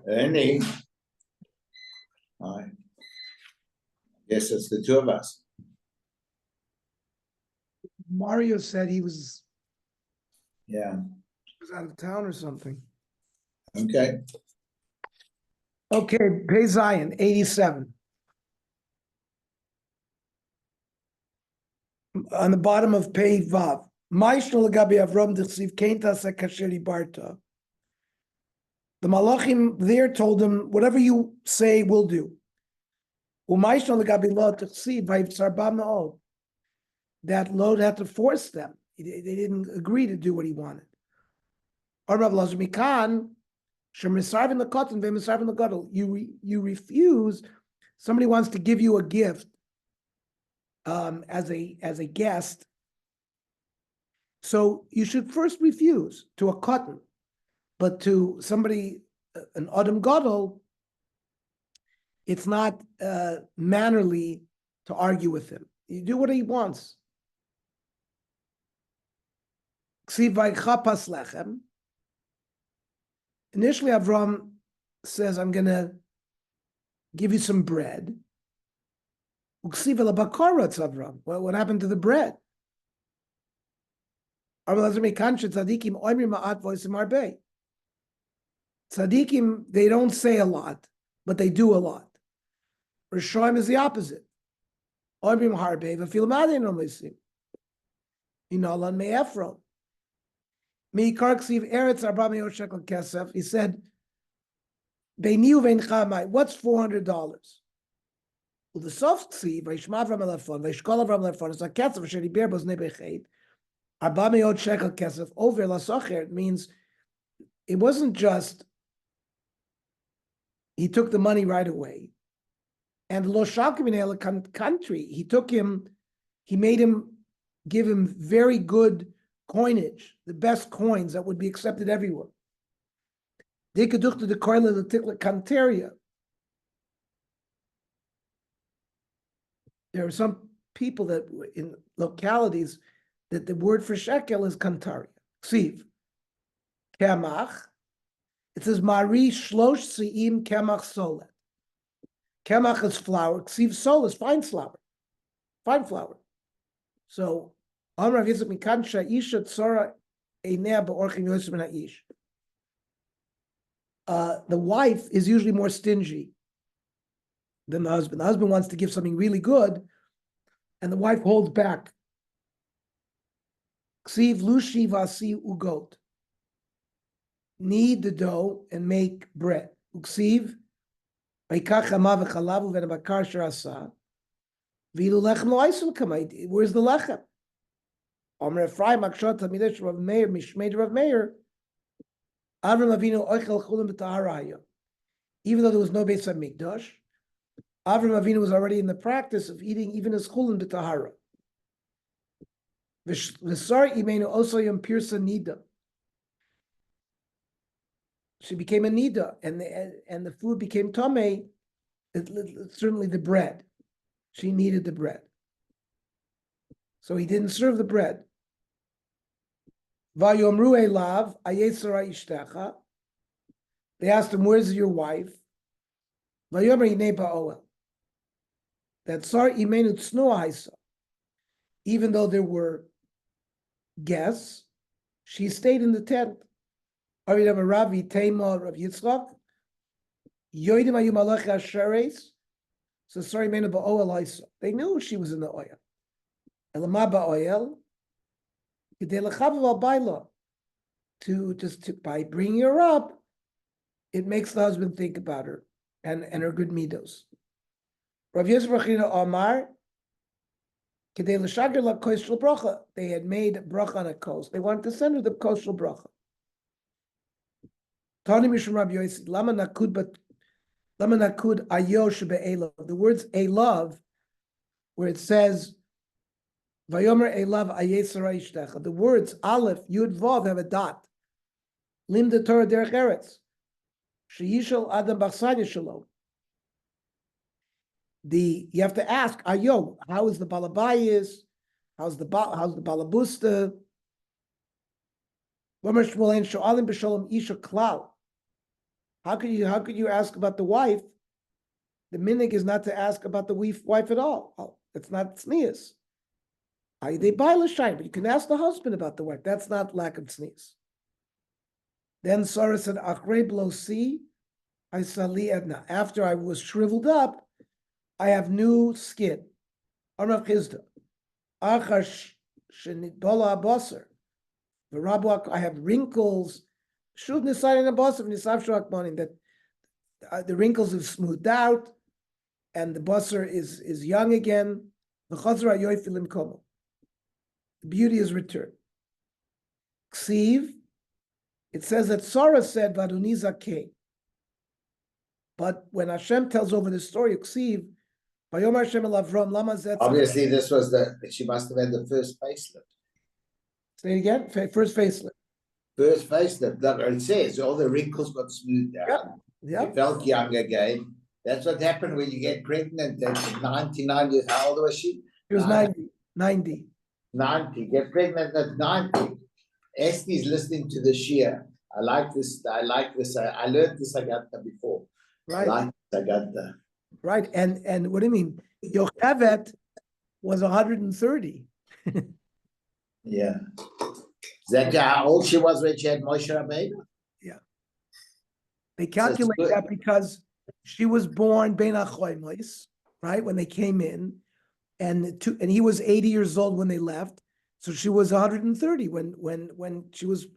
Any? All right. Guess it's the two of us. Mario said he was Yeah. out of town or something. Okay. Okay, Pei Zion, 87. On the bottom of Pei Vav. Ma'ishno legabi Avram d'chsiv kein taseh kasher dibarta. The Malachim there told him, whatever you say, we'll do. U'ma'ishno legabi Lot d'chsiv vayivtzar ba me'od. That Lot had to force them. They didn't agree to do what he wanted. Or Rav Lazar Mikan, shemisarvin l'kotten ve'misarvin l'gadol. You refuse. Somebody wants to give you a gift as a guest. So you should first refuse to a cotton, but to somebody, an Adam Gadol, it's not mannerly to argue with him. You do what he wants. Initially, Avram says, I'm going to give you some bread. What happened to the bread? Tzadikim, they don't say a lot, but they do a lot. Rishonim is the opposite. He said, what's $400? Well, the soft ksiv, Vayishma Avram elefon, Vayishkol Avram elefon, it's a kesef asher diber bo znei bechet. Arba me'od shekel kesef over lasocher. It means it wasn't just he took the money right away, and lo shakim in country. He took him, he made him give him very good coinage, the best coins that would be accepted everywhere. They could do the koile the tikla kanteria. There are some people that in localities that the word for shekel is kantaria. Ksiv. Kemach. It says Mari shlosh siim kemach solet. Kemach is flour. Ksiv sol is fine flour. Fine flour. So Amar Yitzchak Mikansha Isha Tzora Einea Be'orchin Yosef Ben Ha'ish. The wife is usually more stingy than the husband. The husband wants to give something really good, and the wife holds back. Ksiv lushi vasi ugot. Knead the dough and make bread. Uksiv v'ikach hama v'chalavu v'nebakar sharasa v'ilu lechem lo aisul kamay. Where's the lechem? Omer Ephraim Akshot Tamidesh Rav Meir Mishmei Rav Meir Avram Avinu Oichel Chulim B'Taharaya. Even though there was no Beis Hamikdash, Avram Avinu was already in the practice of eating even his Chulim B'Tahara. V'sar Imenu also Yom Pirsa Nida. She became a Nida, and the food became Tomei. Certainly the bread. She needed the bread. So he didn't serve the bread. Vayomru elav ayesara ishtecha. They asked him, "Where's your wife?" Vayomer hinei ba'oel. That sar imenu tznoa haisa. Even though there were guests, she stayed in the tent. Avidam Ravi Tema Rav Yitzchak. Yoidim ayu malach hasheres. So sar imenu ba'oel haisa. They knew she was in the oil. To by bringing her up, it makes the husband think about her and her good midos. Rav Yosef Rachina Omar, they had made bracha on a coast. They wanted to send her the coastal bracha. Tani Mishum Rav Yosef, Lama nakud ayosh be'elav. The words elav, where it says Vayomer elav ayesara ishtecha. The words aleph, yud, vav have a dot. Lim de Torah derech eretz. Sheyishal adam b'chsanya shalom. You have to ask ayo. How is the balabayis? How's the balabusta? Vayomer shmuel ein shoalim b'shalom isha klal. How could you ask about the wife? The minhag is not to ask about the wife at all. Oh, it's not tznius. They buy l'shayim, but you can ask the husband about the wife. That's not lack of tznius. Then Sarah said, "Achrei blosi, I sali edna." After I was shriveled up, I have new skin. Amrav Chizda, Achash shenitbola abasar. I have wrinkles. Shud nisayin abasar nisav shakmanim, that the wrinkles have smoothed out, and the basar is young again. The chazra yoifilim komo. The beauty is returned. Ksiv, it says that Sarah said, "Vaduniza came." But when Hashem tells over the story of Ksiv, Vayomar Hashem el Avram, lama zet. Obviously, she must have had the first facelift. Say it again. First facelift. First facelift. Look, it says all the wrinkles got smoothed out. Yeah. You felt young again. That's what happened when you get pregnant at 99 years. How old was she? She was 90. 90. Get pregnant at 90. Esti's listening to the Shia. I like this. I learned this Agatta before. Right. I like Agatta. Right. And what do you mean? Yochevet was 130. Yeah. Is that how old she was when she had Moshe Rabbeinu? Yeah. They calculate that because she was born Bein HaChoimos, right? When they came in, and he was 80 years old when they left. So she was 130 when she was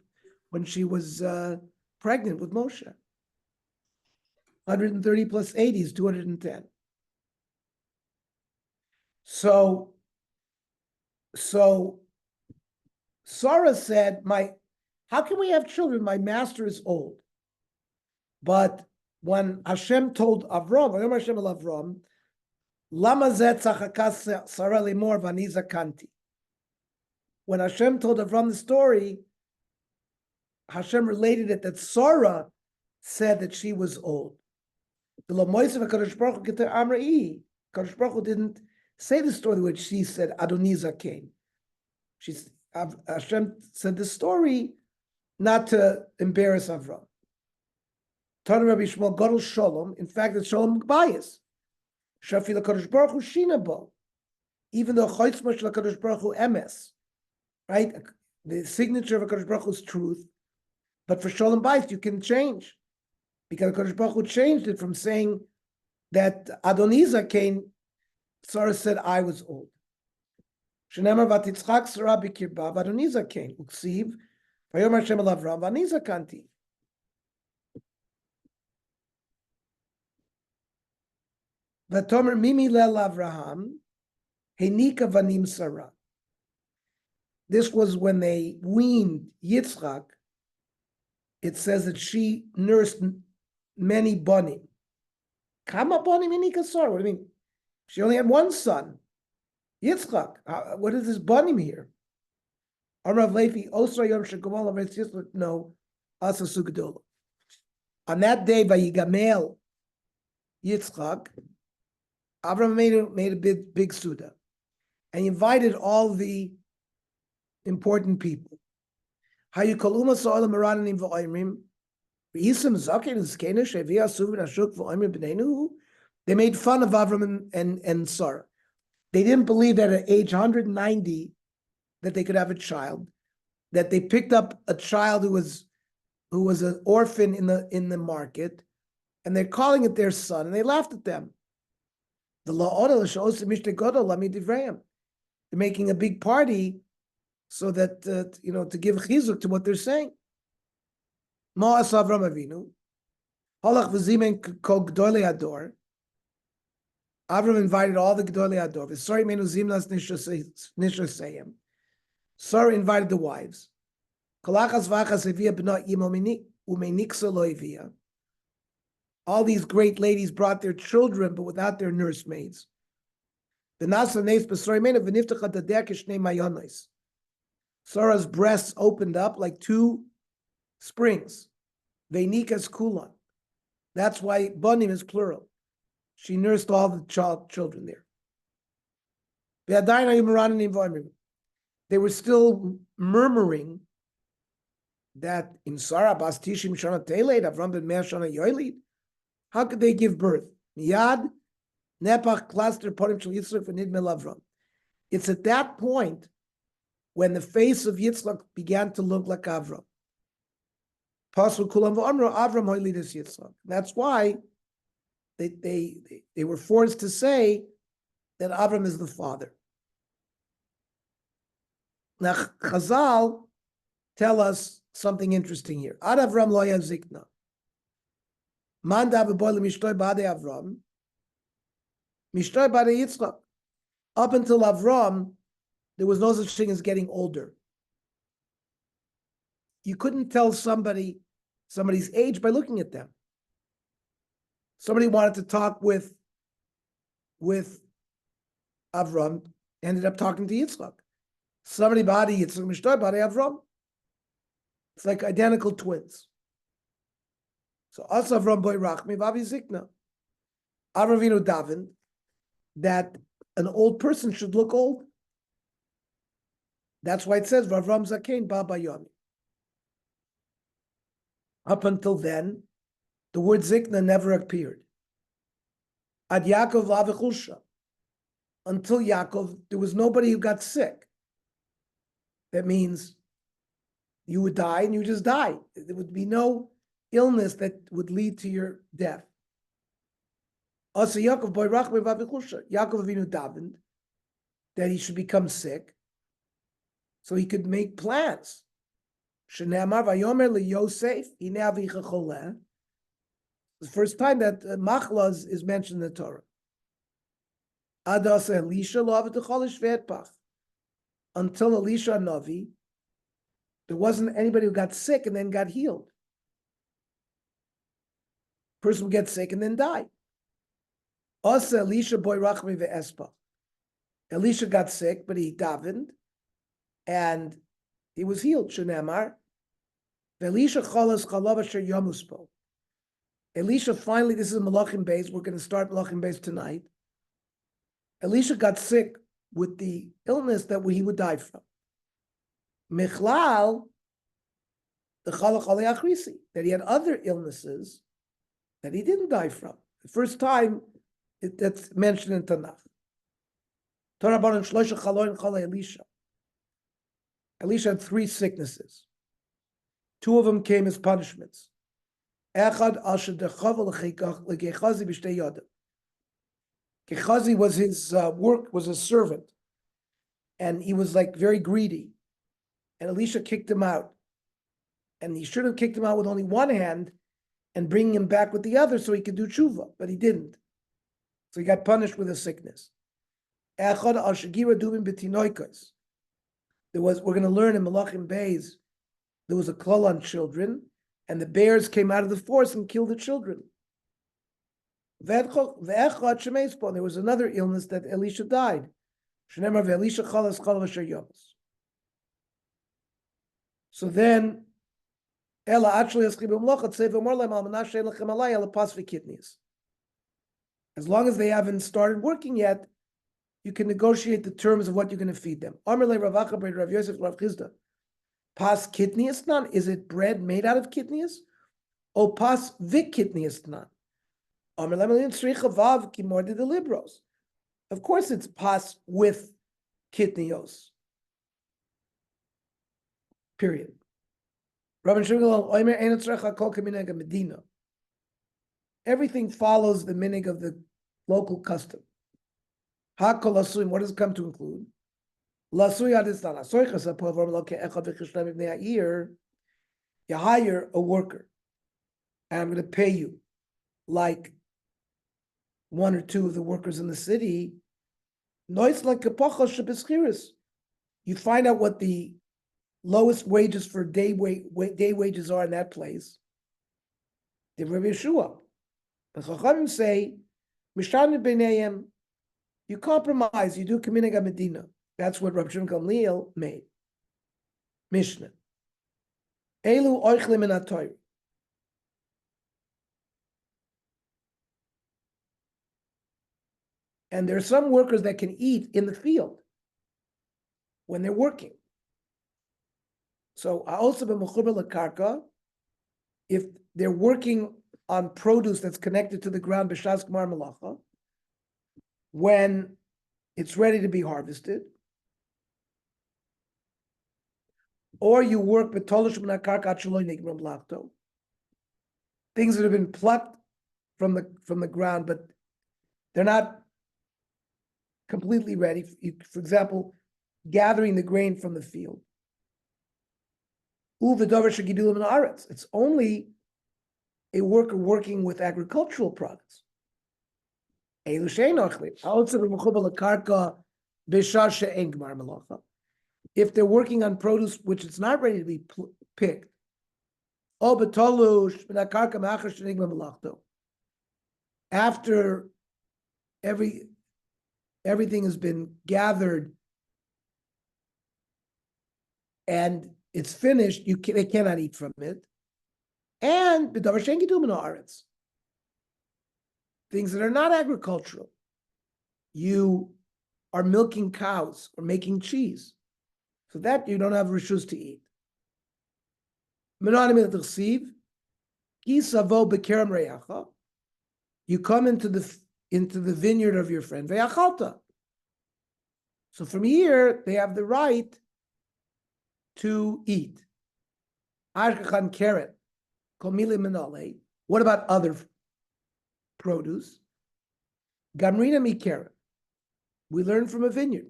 pregnant with Moshe. 130 plus 80 is 210. So Sarah said, how can we have children? My master is old. But when Hashem told Avram, Hashem el Avram, Lama zet tzachaka Sarah limor v'ani zakanti. When Hashem told Avram the story, Hashem related it that Sarah said that she was old. Kadosh Baruch Hu didn't say the story which she said, Adoniza came. Hashem said the story not to embarrass Avram. Tana Rabbi Shmuel Gadol Shalom, in fact, it's Shalom bias. Shafil Kadosh Baruch Hu Shinabo, even though Choitzma Shel Kadosh Baruch Hu Emes, right? The signature of a Kadosh Baruch Hu is truth, but for Shalom bias you can change, because Kadosh Baruch Hu changed it from saying that Adoniza came. Sarah said, "I was old." Shenemar vatitzchak Sarah b'kirba v'Adoniza came. Uksiv v'yom Hashem el Avram v'Aniza kanti. V'tomer mimi lel Avraham henika vanim Sarah. This was when they weaned Yitzchak. It says that she nursed many banim. Kama banim henika Sarah. What do you mean? She only had one son, Yitzchak. What is this banim here? Amrav Lefi Osra Yom Shegomal Avetz Yitzchak. No, Asa Sugadola. On that day, Vayigamel Yitzchak, Abraham made a big Suda, and he invited all the important people. They made fun of Avram and Sarah. They didn't believe that at age 190 that they could have a child, that they picked up a child who was an orphan in the market, and they're calling it their son, and they laughed at them. They're making a big party so that to give chizuk to what they're saying. Ma'as Avram Avinu, halach v'zimen kol gdolei hador. Avram invited all the gdolei hador. V'sori menu zimnas nishoseyim. Sarah invited the wives. Kolachas v'achas evia b'not yimo umeniksa lo evia. All these great ladies brought their children, but without their nursemaids. Sarah's breasts opened up like two springs. Veinikas kulan. That's why banim is plural. She nursed all the children there. They were still murmuring that in Sarah Bas Tishim Shana Teled, Avram ben Me'ah Shana Yoilid, how could they give birth? Yad Nepach Cluster Porim Shel Yitzchak V'Nidmel Avram. It's at that point when the face of Yitzchak began to look like Avram. Pasul Kulam V'Amro Avram Hoilidus Yitzchak. That's why they were forced to say that Avram is the father. Now Chazal tell us something interesting here. Ad Avram lo yazikna. Man da b'boy l'mishtoi b'ade Avram. Mishtoi b'ade Yitzchak. Up until Avram, there was no such thing as getting older. You couldn't tell somebody's age by looking at them. Somebody wanted to talk with Avram, ended up talking to Yitzchak. Somebody b'ade Yitzchak, mishtoi b'ade Avram. It's like identical twins. So As Avram boy Rachmi Vavi Zikna. Avram davened that an old person should look old. That's why it says Avram Zakein Baba Yomi. Up until then, the word Zikna never appeared. Ad Yaakov Lavichusha. Until Yaakov, there was nobody who got sick. That means you would die and you just die. There would be no illness that would lead to your death. Also, Yaakov Avinu davened that he should become sick so he could make plans. The first time that Machlas is mentioned in the Torah. Until Elisha Navi, there wasn't anybody who got sick and then got healed. Person would get sick and then die. Also, Elisha boy Rachmi ve'espa. Elisha got sick, but he davened, and he was healed. Shenemar. Elisha chalas chalav asher yamuspo. Elisha finally, this is Malachim Beis. We're going to start Malachim Beis tonight. Elisha got sick with the illness that he would die from. Michlal, the chalach alei achrisi, that he had other illnesses that he didn't die from. The first time that's mentioned in Tanakh. Torah baron shlosha chaloin chalei Elisha. Elisha had 3 sicknesses. 2 of them came as punishments. Echad asher dechav legechazi b'shtei yadav. Gechazi was his work, was a servant, and he was like very greedy. And Elisha kicked him out. And he should have kicked him out with only one hand and bringing him back with the other so he could do tshuva, but he didn't. So he got punished with a sickness. Echad al shagira dubim b'tinoikos. We're going to learn in Malachim Beis, there was a klal on children, and the bears came out of the forest and killed the children. There was another illness that Elisha died. So then, as long as they haven't started working yet, you can negotiate the terms of what you're going to feed them. Pas kidneys nan? Is it bread made out of kidneys? Or pas vik kidneys nan? Of course it's pas with kidneys. Period. Everything follows the minig of the local custom. What does it come to include? You hire a worker, and I'm going to pay you like 1 or 2 of the workers in the city. You find out what the lowest wages for day wages are in that place. The Rabbi Yeshua. The Chachamim say, you compromise, you do Kaminag Medina. That's what Rabbi Shimon Gamliel made. Mishnah. Elu oichlim in Torah. And there are some workers that can eat in the field when they're working. So also b'mechuber lekarka, if they're working on produce that's connected to the ground b'shas gmar malacha, when it's ready to be harvested, or you work b'tolish min hakarka ad shelo nigmar melachto, things that have been plucked from the ground, but they're not completely ready. For example, gathering the grain from the field. It's only a worker working with agricultural products. If they're working on produce which is not ready to be picked, after everything has been gathered and it's finished, they cannot eat from it. And things that are not agricultural. You are milking cows or making cheese. So that you don't have rishus to eat. You come into the vineyard of your friend. So from here, they have the right to eat. What about other produce? Gamrina mikera. We learn from a vineyard.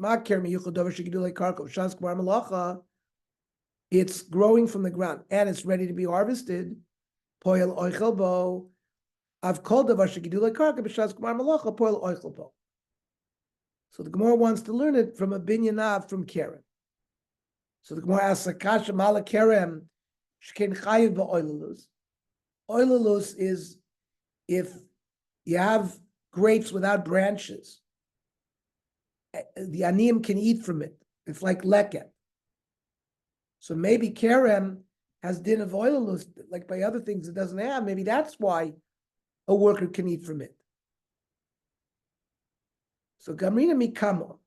It's growing from the ground and it's ready to be harvested. So the Gemara wants to learn it from a binyanav from Keren. So the Gemara asks, "Akasha mala kerem shkein chayiv ba'oilulus." Oilulus is if you have grapes without branches, the aniyim can eat from it. It's like leket. So maybe kerem has din of oilulus, like by other things it doesn't have. Maybe that's why a worker can eat from it. So gamrina mi kamo.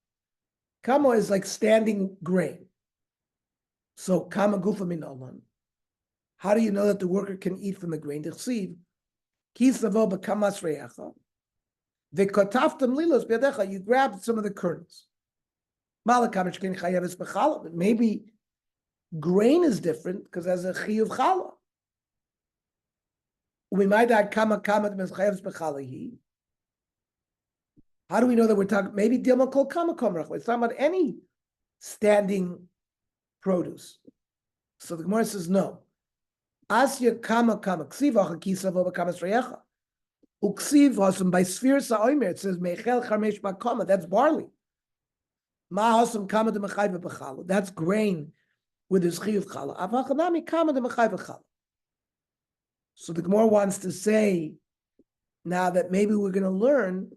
Kamo is like standing grain. So kama gufa min olam. How do you know that the worker can eat from the grain? D'chsiv ki savo b'kamas reyacha v'kotaftam lilos b'yadecha. You grab some of the kernels. Malakamish ken chayeves b'chala. But maybe grain is different because there's a chiyuv chala. U'mimaydad kama chayeves b'chalahi. How do we know that we're talking? Maybe dilma kol kama komrach. It's talking about any standing produce. So the Gemara says no. Asya kama ksiv acha kisavo b'kamas reyecha. Uksiv hasam by sphere sa'omer. It says mechel charmesh b'kama. That's barley. Ma hasam kama de mechayv b'chala. That's grain with his chiyuv chala. Avachanami kama de mechayv b'chala. So the Gemara wants to say now that maybe we're going to learn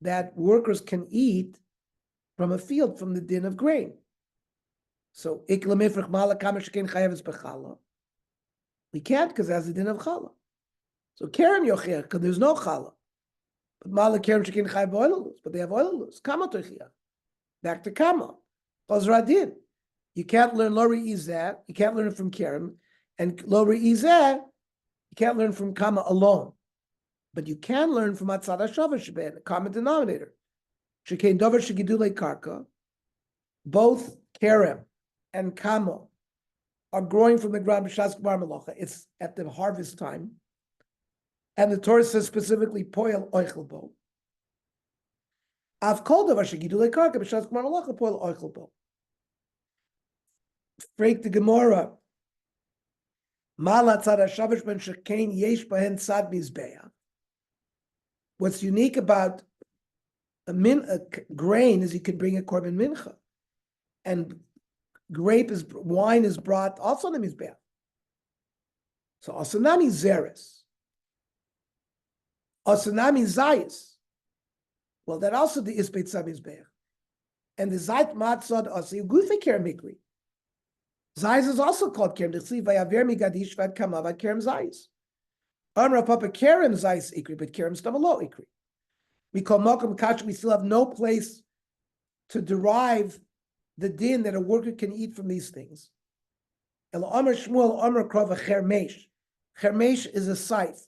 that workers can eat from a field from the din of grain. So iklamifrich mala kama shekin chayeves b'chala. We can't because it has the din of chala. So kerem yocher because there's no chala. But mala kerem shekin chayev oilulus, but they have oilulus. Kama tochia. Back to kama. Chazra din. You can't learn lo re'izeh. You can't learn it from kerem, and lo re'izeh. You can't learn from kama alone. But you can learn from atzad hashava sheben, a common denominator. Shekein dover shegidulei karka. Both kerem and kama are growing from the ground b'shas gmar malacha. It's at the harvest time. And the Torah says specifically, poel oichel bo. Av kol davar shegidulei karka b'shas gmar malacha, poel oichel bo. Break the Gemara. Mal atzad hashavish ben shekein yesh bahen tzad mizbeah. What's unique about a grain is you can bring a korban mincha, and wine is brought also on the mizbeach. So asanami zeres, asanami zayis. Well, that also the isbeit mizbeach, and the zayit matzad also gufe kerem mikri. Zayis is also called kerem. D'chsiv vayaver migadish vad kama vad kerem zayis. Amra papa kerem zayis ikri, but kerem stamalo ikri. We call malkam kasha. We still have no place to derive the din that a worker can eat from these things. El Omer Shmuel Omer Krova Chermesh. Chermesh is a scythe,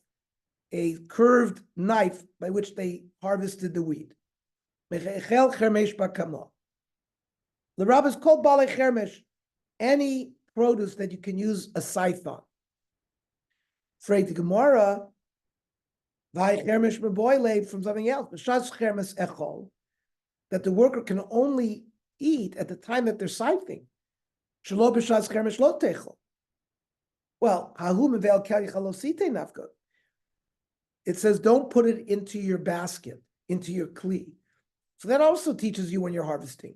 a curved knife by which they harvested the wheat. Mechel Chermesh Bakamo. The rabbis called Bale Chermesh any produce that you can use a scythe on. Freit the Gemara, Vai Chermesh Meboile from something else. B'shas Chermesh Echol, that the worker can only eat at the time that they're scything. Shelo b'shas Chermesh lo techol. Well, Hahu Mevel Kari Chalosite Nafka. It says don't put it into your basket, into your kli. So that also teaches you when you're harvesting.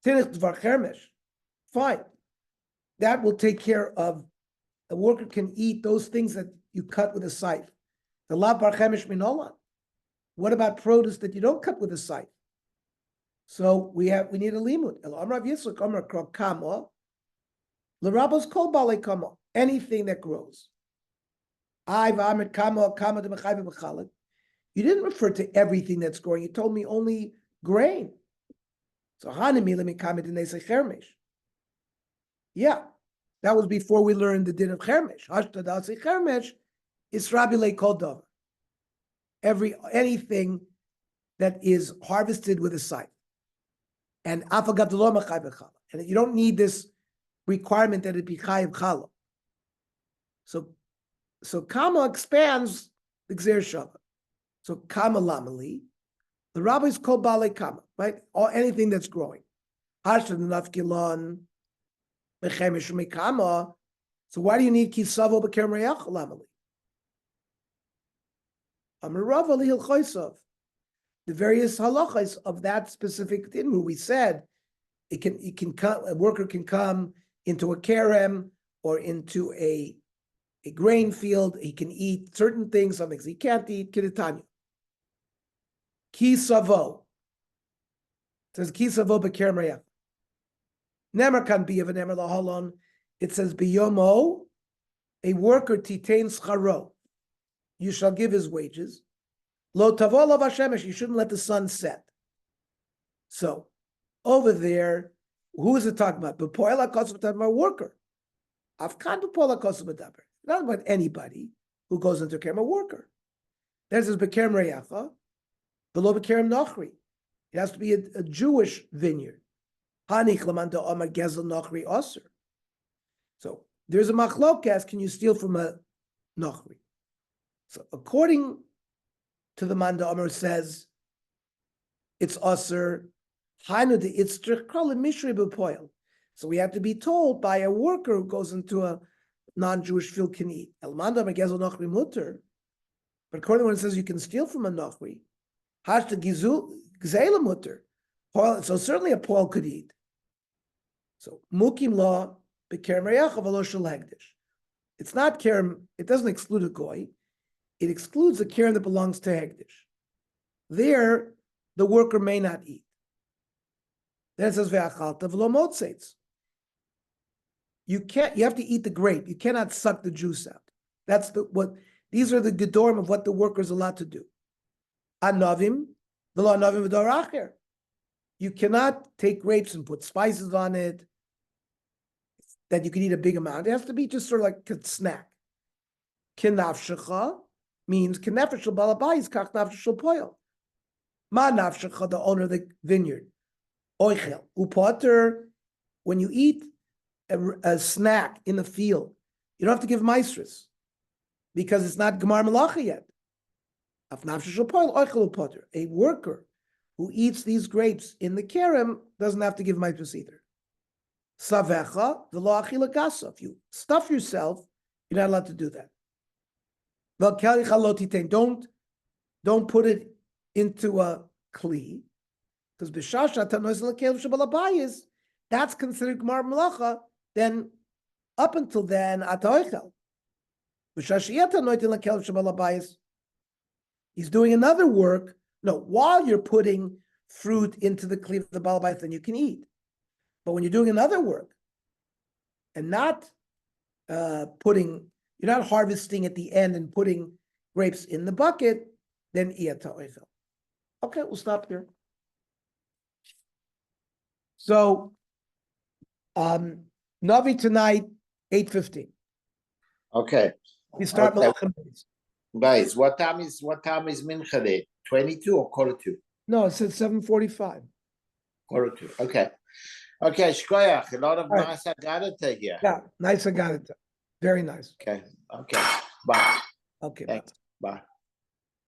Tinich Dvar Chermesh. Fine. That will take care of, a worker can eat those things that you cut with a scythe. The lav bar chemesh minolan. What about produce that you don't cut with a scythe? So we need a limud. El Amar Rav Yitzchak Amar Krov Kama. L'Rabbos Kol Balei Kama. Anything that grows. I've Amid Kama Kama de Mechayve B'Chalek. You didn't refer to everything that's growing. You told me only grain. So Hanimi Lemi Kama de Nesei Chermesh. Yeah, that was before we learned the din of Chermesh. Hashtadasi Chermesh is Rabbi Kol Davar. Anything that is harvested with a scythe. And Afagav Lo Mechayve B'Chalek. And you don't need this requirement that it be Chayiv Challah. So Kama expands the Gzer Shavah. So Kama Lamali, the rabbis call Bale Kama, right? Or anything that's growing. Hashtad Nafkilon, Mechemish Mekama. So why do you need Kisavo B'Kerem Reach Lamali? Amarav Alihil Choysov. The various halachas of that specific thing where we said a worker can come into a kerem or into a grain field. He can eat certain things, some things he can't eat. Kiritanya. Ki savo. It says ki savo b'kerem reyach. Nemer can be of a nemer lahalon. It says biyomo, a worker titain scharo. You shall give his wages. Lo tavo lo vashemesh. You shouldn't let the sun set. So over there, who is it talking about? B'poel hakosav talking about worker. Afkan b'poel hakosav b'daber. Not about anybody who goes into a kerem, a worker. That says b'kerem reyacha, below b'kerem nachri. It has to be a Jewish vineyard. Hanich lamanta amar gezel nachri aser. So there's a machlokas. Can you steal from a nachri? So according to the Manda Amar says it's aser. Hainu de itztrich kol mishri b'poel. So we have to be told by a worker who goes into a non-Jewish field can eat. El manda megezel nachri mutter. But according to when it says you can steal from a nachri, hashta gzela mutter. So certainly a poel could eat. So mukim law bekerem reyacha v'lo shel hegdish. It's not kerem. It doesn't exclude a goy. It excludes a kerem that belongs to hegdish. There, the worker may not eat. Then it says ve'achalta v'lo motzeitz. You have to eat the grape. You cannot suck the juice out. These are the gedorim of what the worker is allowed to do. Anavim, v'lo anavim v'dor acher. You cannot take grapes and put spices on it that you can eat a big amount. It has to be just sort of like a snack. Kinafshecha means kinefesh shel balabayis kach nafesh shel poel. Ma nafshecha, the owner of the vineyard. Oichel upater, when you eat a snack in the field, you don't have to give maestris because it's not gemar malacha yet. A worker who eats these grapes in the kerem doesn't have to give maestris either. Savecha v'lo achila gasa. If you stuff yourself, you're not allowed to do that. Don't put it into a kli, because b'shasha tanois l'kelim shebalabayis, that's considered gemar malacha. Then, up until then, atoichel. He's doing another work. No, while you're putting fruit into the kli of the balabayis, then you can eat. But when you're doing another work and not you're not harvesting at the end and putting grapes in the bucket, then iyata. Okay, we'll stop here. So, Navi tonight, 8:15. Okay. We start Okay. Malachim. Guys, what time is Mincha there? 22 or quarter to? No, it says 7:45. Quarter to. Okay. Okay, shkoyach. A lot of All right. nice agadata here. Yeah, nice. I got it. Very nice. Okay. Okay. Bye. Okay. Thanks. Bye.